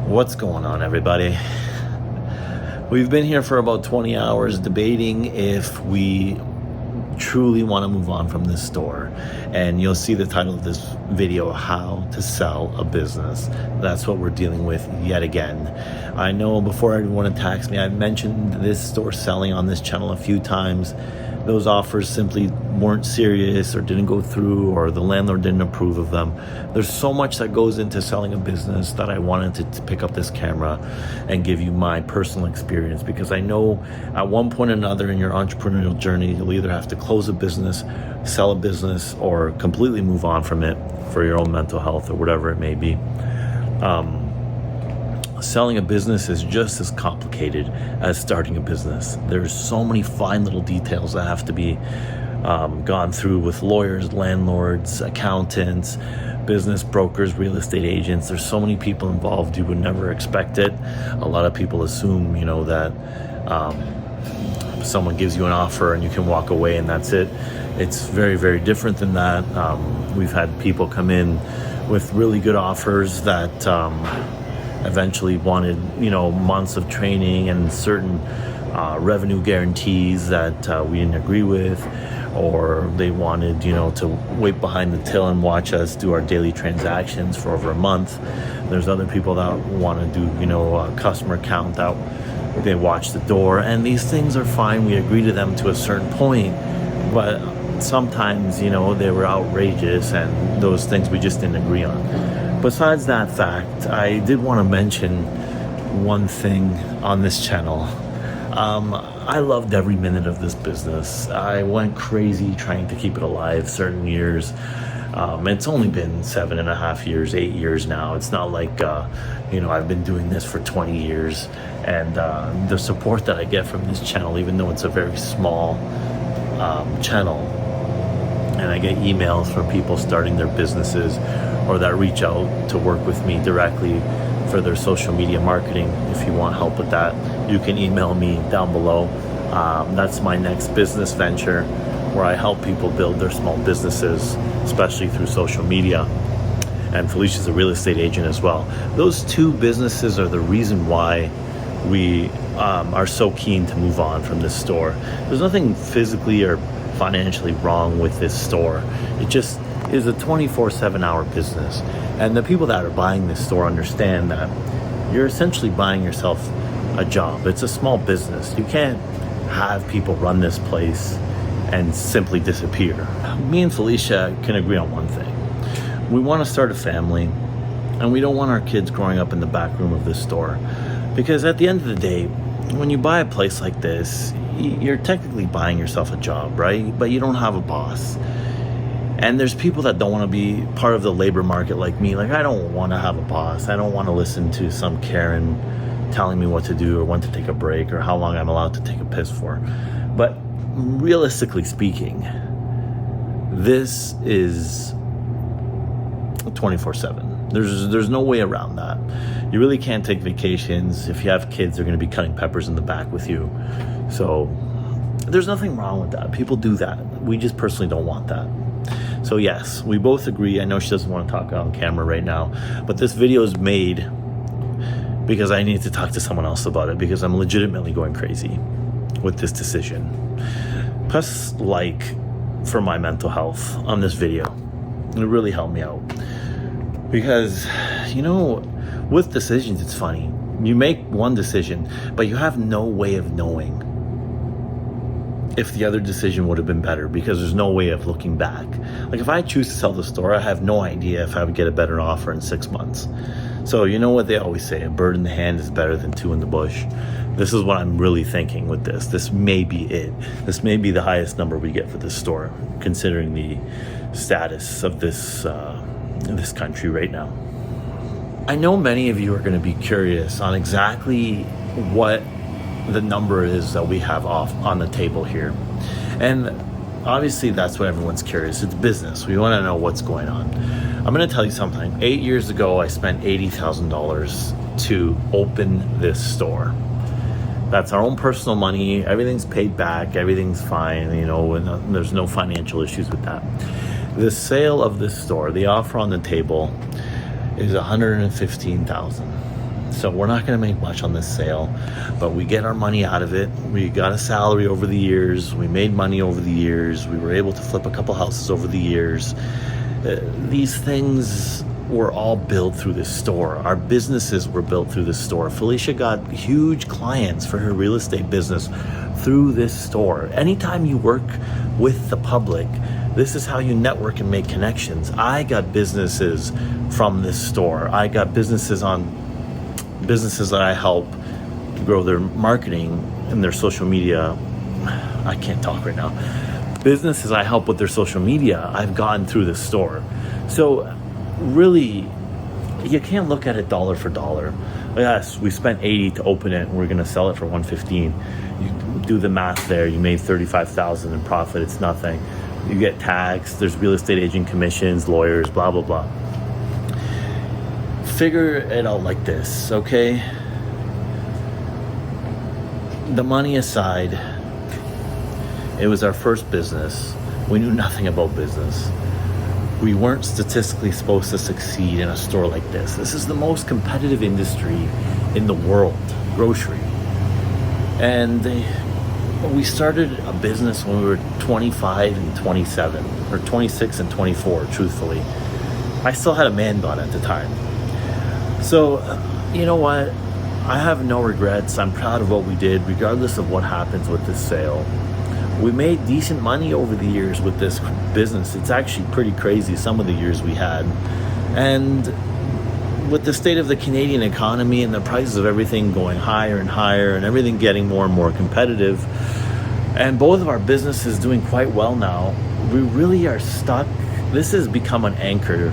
What's going on, everybody? We've been here for about 20 hours debating if we truly want to move on from this store, and you'll see the title of this video, How to Sell a Business. That's what we're dealing with yet again. I know before everyone attacks me, I've mentioned this store selling on this channel a few times. Those offers simply weren't serious or didn't go through, or the landlord didn't approve of them. There's so much that goes into selling a business that I wanted to pick up this camera and give you my personal experience, because I know at one point or another in your entrepreneurial journey, you'll either have to close a business, sell a business, or completely move on from it for your own mental health or whatever it may be. Selling a business is just as complicated as starting a business. There's so many fine little details that have to be gone through with lawyers, landlords, accountants, business brokers, real estate agents. There's so many people involved you would never expect it. A lot of people assume, that someone gives you an offer and you can walk away and that's it. It's very, very different than that. We've had people come in with really good offers that eventually wanted, months of training and certain revenue guarantees that we didn't agree with, or they wanted, to wait behind the till and watch us do our daily transactions for over a month. There's other people that want to do, a customer count that they watch the door, and these things are fine. We agree to them to a certain point, but sometimes, they were outrageous, and those things we just didn't agree on. Besides that fact, I did want to mention one thing on this channel. I loved every minute of this business. I went crazy trying to keep it alive certain years. It's only been 7.5 years, 8 years now. It's not like, I've been doing this for 20 years. And the support that I get from this channel, even though it's a very small channel, and I get emails from people starting their businesses or that reach out to work with me directly for their social media marketing. If you want help with that, you can email me down below. That's my next business venture, where I help people build their small businesses, especially through social media. And Felicia's a real estate agent as well. Those two businesses are the reason why we are so keen to move on from this store. There's nothing physically or financially wrong with this store. It just is a 24/7 hour business, and the people that are buying this store understand that you're essentially buying yourself a job. It's a small business. You can't have people run this place and simply disappear. Me and Felicia can agree on one thing. We want to start a family, and we don't want our kids growing up in the back room of this store, because at the end of the day, when you buy a place like this, you're technically buying yourself a job, right? But you don't have a boss. And there's people that don't want to be part of the labor market like me. Like, I don't want to have a boss. I don't want to listen to some Karen telling me what to do or when to take a break or how long I'm allowed to take a piss for. But realistically speaking, this is 24/7. There's no way around that. You really can't take vacations. If you have kids, they're going to be cutting peppers in the back with you. So there's nothing wrong with that. People do that. We just personally don't want that. So yes, we both agree. I know she doesn't want to talk on camera right now, but this video is made because I need to talk to someone else about it, because I'm legitimately going crazy with this decision. Press like for my mental health on this video. It really helped me out, because with decisions, it's funny. You make one decision, but you have no way of knowing if the other decision would have been better, because there's no way of looking back. Like, if I choose to sell the store, I have no idea if I would get a better offer in 6 months. So you know what they always say, a bird in the hand is better than two in the bush. This is what I'm really thinking with this. This may be it. This may be the highest number we get for this store, considering the status of this country right now. I know many of you are going to be curious on exactly what the number is that we have off on the table here. And obviously that's what everyone's curious. It's business. We want to know what's going on. I'm going to tell you something. 8 years ago, I spent $80,000 to open this store. That's our own personal money. Everything's paid back. Everything's fine, and there's no financial issues with that. The sale of this store, the offer on the table, is $115,000. So we're not going to make much on this sale, but we get our money out of it. We got a salary over the years. We made money over the years. We were able to flip a couple houses over the years. These things were all built through this store. Our businesses were built through this store. Felicia got huge clients for her real estate business through this store. Anytime you work with the public, this is how you network and make connections. I got businesses from this store. I got businesses that I help grow their marketing and their social media. I can't talk right now. Businesses I help with their social media, I've gotten through this store. So really, you can't look at it dollar for dollar. Yes, we spent $80 to open it and we're gonna sell it for $115. You do the math there, you made $35,000 in profit, it's nothing. You get tax, there's real estate agent commissions, lawyers, blah, blah, blah. Figure it out like this, okay? The money aside, it was our first business. We knew nothing about business. We weren't statistically supposed to succeed in a store like this. This is the most competitive industry in the world, grocery. And we started a business when we were 25 and 27, or 26 and 24, truthfully. I still had a man bun at the time. So, you know what? I have no regrets. I'm proud of what we did, regardless of what happens with this sale. We made decent money over the years with this business. It's actually pretty crazy, some of the years we had. And with the state of the Canadian economy and the prices of everything going higher and higher and everything getting more and more competitive, and both of our businesses doing quite well now, we really are stuck. This has become an anchor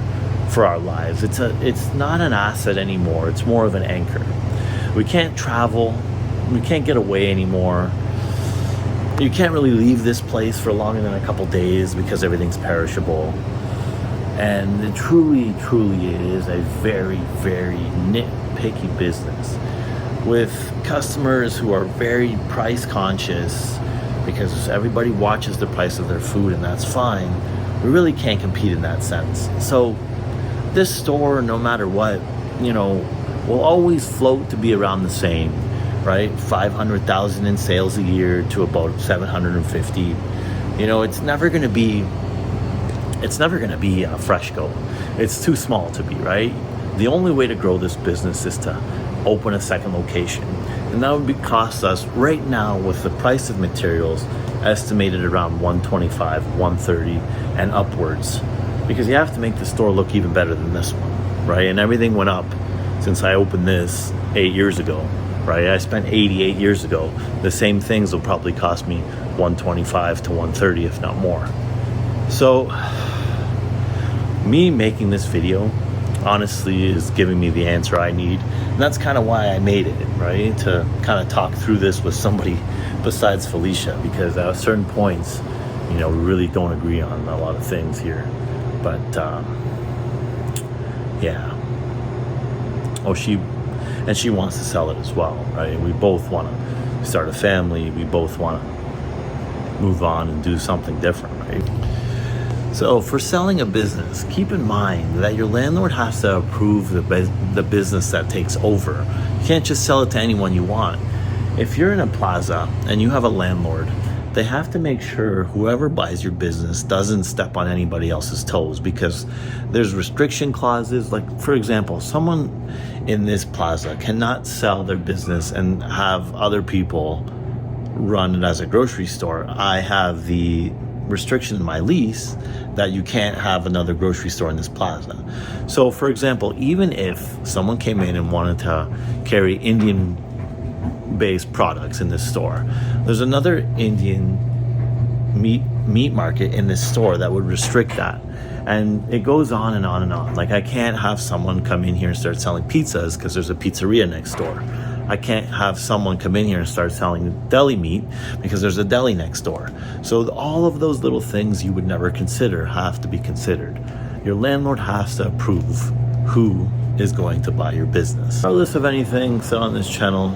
for our lives. It's not an asset anymore. It's more of an anchor. We can't travel. We can't get away anymore. You can't really leave this place for longer than a couple days because everything's perishable. And it truly, truly is a very, very nitpicky business with customers who are very price conscious because everybody watches the price of their food, and that's fine. We really can't compete in that sense. So this store, no matter what, will always float to be around the same, right? 500,000 in sales a year to about 750. It's never going to be a Freshco. It's too small to be, right? The only way to grow this business is to open a second location. And that would cost us right now, with the price of materials estimated around $125, $130 and upwards, because you have to make the store look even better than this one, right? And everything went up since I opened this 8 years ago, right? I spent 88 years ago. The same things will probably cost me $125 to $130, if not more. So me making this video honestly is giving me the answer I need, and that's kind of why I made it, right? To kind of talk through this with somebody besides Felicia, because at certain points, we really don't agree on a lot of things here. But yeah. She wants to sell it as well, right? We both want to start a family. We both want to move on and do something different, right? So for selling a business, keep in mind that your landlord has to approve the business that takes over. You can't just sell it to anyone you want. If you're in a plaza and you have a landlord, they have to make sure whoever buys your business doesn't step on anybody else's toes, because there's restriction clauses. Like, for example, someone in this plaza cannot sell their business and have other people run it as a grocery store. I have the restriction in my lease that you can't have another grocery store in this plaza. So, for example, even if someone came in and wanted to carry Indian-based products in this store, there's another Indian meat market in this store that would restrict that. And it goes on and on and on. Like, I can't have someone come in here and start selling pizzas because there's a pizzeria next door. I can't have someone come in here and start selling deli meat because there's a deli next door. So all of those little things you would never consider have to be considered. Your landlord has to approve who is going to buy your business. Regardless of anything said on this channel,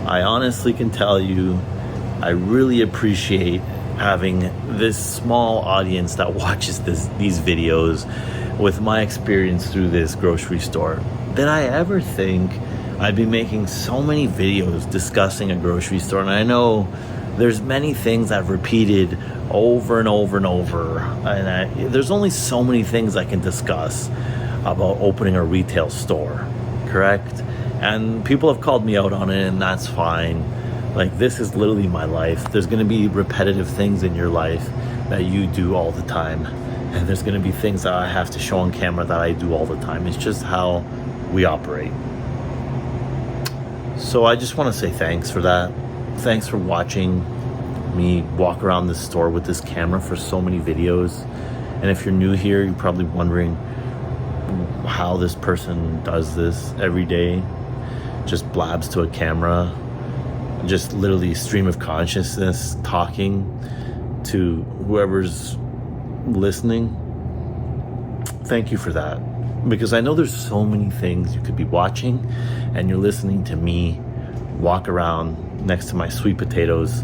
I honestly can tell you, I really appreciate having this small audience that watches these videos with my experience through this grocery store. Did I ever think I've been making so many videos discussing a grocery store, and I know there's many things I've repeated over and over and over, and there's only so many things I can discuss about opening a retail store, correct? And people have called me out on it, and that's fine. Like, this is literally my life. There's going to be repetitive things in your life that you do all the time, and there's going to be things that I have to show on camera that I do all the time. It's just how we operate. So I just want to say thanks for that. Thanks for watching me walk around this store with this camera for so many videos. And if you're new here, you're probably wondering how this person does this every day. Just blabs to a camera, just literally stream of consciousness, talking to whoever's listening. Thank you for that, because I know there's so many things you could be watching, and you're listening to me walk around next to my sweet potatoes,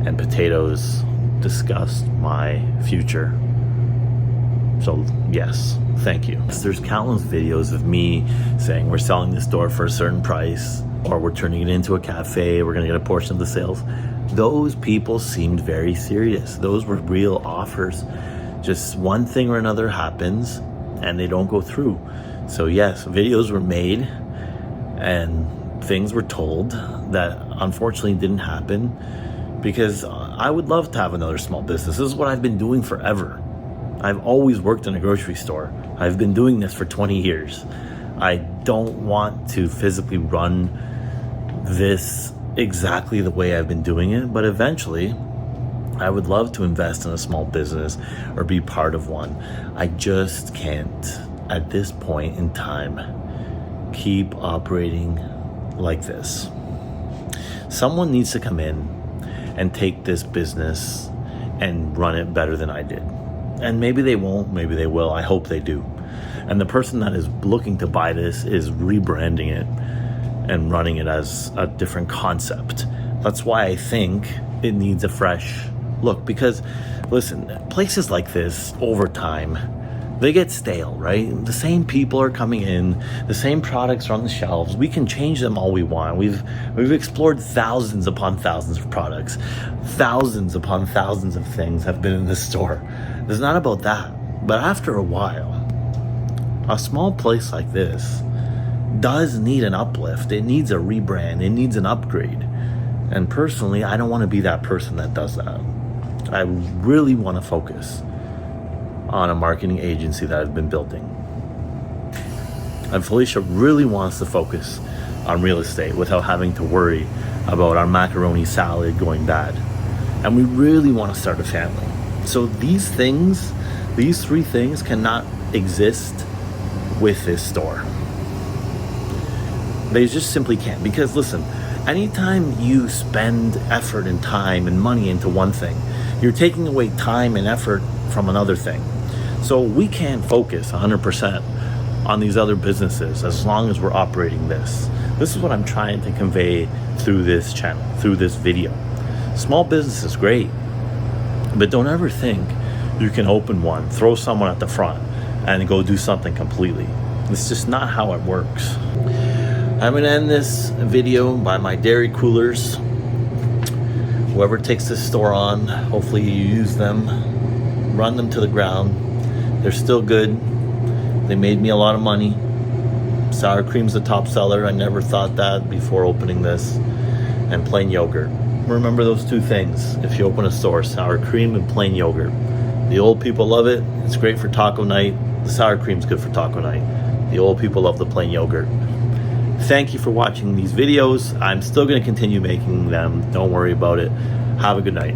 and potatoes discuss my future. So yes, thank you. There's countless videos of me saying we're selling this store for a certain price, or we're turning it into a cafe, we're gonna get a portion of the sales. Those people seemed very serious. Those were real offers. Just one thing or another happens and they don't go through. So yes, videos were made and things were told that unfortunately didn't happen, because I would love to have another small business. This is what I've been doing forever. I've always worked in a grocery store. I've been doing this for 20 years. I don't want to physically run this exactly the way I've been doing it, but eventually I would love to invest in a small business or be part of one. I just can't, at this point in time, keep operating like this. Someone needs to come in and take this business and run it better than I did. And maybe they won't, maybe they will. I hope they do. And the person that is looking to buy this is rebranding it and running it as a different concept. That's why I think it needs a fresh look, because listen, places like this over time, they get stale, right? The same people are coming in, the same products are on the shelves. We can change them all we want. We've explored thousands upon thousands of products. Thousands upon thousands of things have been in this store. It's not about that. But after a while, a small place like this does need an uplift. It needs a rebrand. It needs an upgrade. And personally, I don't want to be that person that does that. I really want to focus on a marketing agency that I've been building. And Felicia really wants to focus on real estate without having to worry about our macaroni salad going bad. And we really want to start a family. So these things, these three things cannot exist with this store. They just simply can't, because listen, anytime you spend effort and time and money into one thing, you're taking away time and effort from another thing. So we can't focus 100% on these other businesses as long as we're operating this. This is what I'm trying to convey through this channel, through this video. Small business is great, but don't ever think you can open one, throw someone at the front, and go do something completely. It's just not how it works. I'm gonna end this video by my dairy coolers. Whoever takes this store on, hopefully you use them, run them to the ground. They're still good. They made me a lot of money. Sour cream's the top seller. I never thought that before opening this. And plain yogurt. Remember those two things if you open a store: sour cream and plain yogurt. The old people love it. It's great for taco night. The sour cream's good for taco night. The old people love the plain yogurt. Thank you for watching these videos. I'm still going to continue making them. Don't worry about it. Have a good night.